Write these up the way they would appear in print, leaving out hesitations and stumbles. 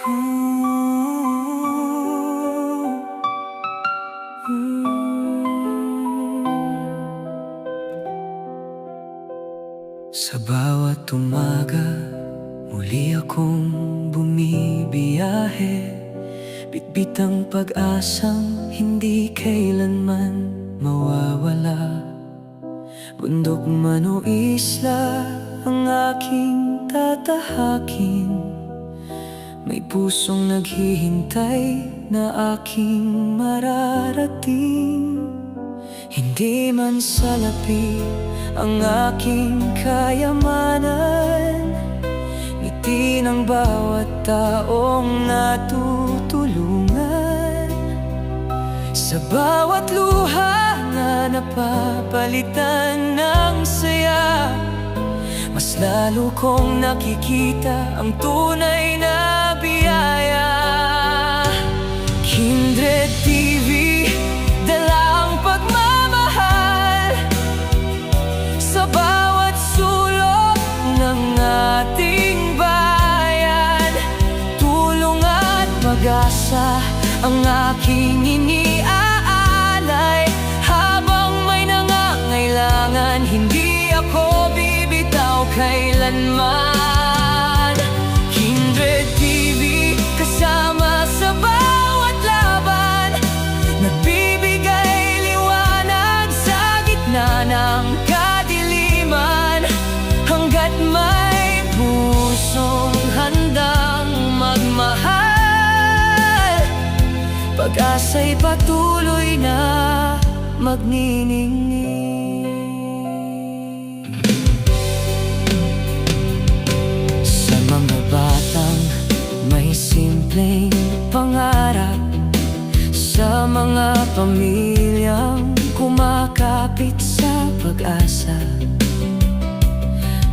Sa bawat umaga, muli akong bumibiyahe, bitbit ang pag-asang hindi kailanman mawawala. Bundok man o isla ang aking tatahakin, may pusong naghihintay na aking mararating. Hindi man salapi ang aking kayamanan, ngiti ng bawat taong natutulungan. Sa bawat luha na napapalitan ng saya, mas lalo kong nakikita ang tunay na biyaya. Kindred TV, dala ang pagmamahal sa bawat sulok ng ating bayan. Tulong at pag-asa ang aking iniaalay, habang may nangangailangan, hindi ako bibitaw kailanman. Kindred TV, kasama sa bawat laban, nagbibigay liwanag sa gitna ng kadiliman. Hanggat may pusong handang magmahal, pag-asa'y patuloy na magniningning. Sa mga batang may simpleng pangarap, sa mga pamilyang kumakapit sa pag-asa,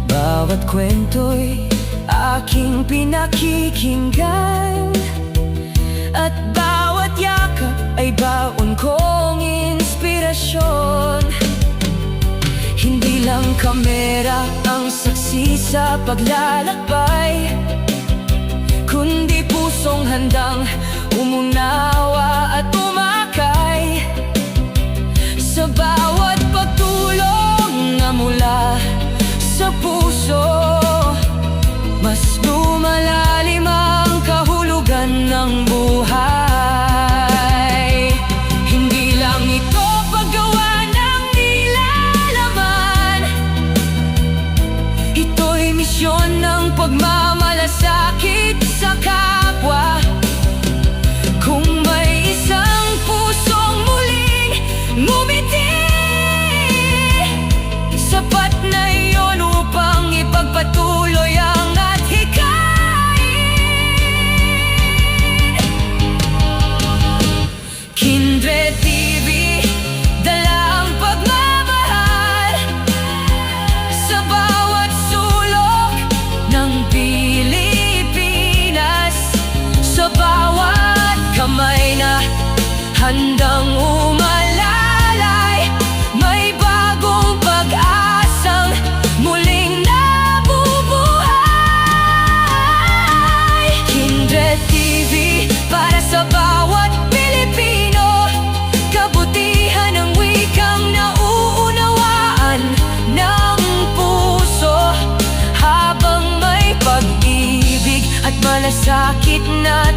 bawat kwento'y aking pinakikinggan, at bawat yakap ay baon kong inspirasyon. Hindi lang kamera ang saksi sa paglalakbay, kundi pusong handang umunawa at umakay. Sa bawat pagtulong na mula sa puso, mas lumalalim ang kahulugan ng buhay. Hindi lang ito paggawa ng nilalaman, ito'y misyon ng pagmamalasakit sa kapwa. Kung may isang pusong muling ngumiti, sapat na iyon upang ipagpatuloy ang adhikain. Kindred TV, dala ang pagmamahal sa bawat sulok ng Pilipinas. Sa bawat kamay na handang umalalay, may bagong pag-asang muling nabubuhay. Kindred TV, para sa bawat Pilipino, kabutihan ng wikang nauunawaan ng puso, habang may pag-ibig at malasakit na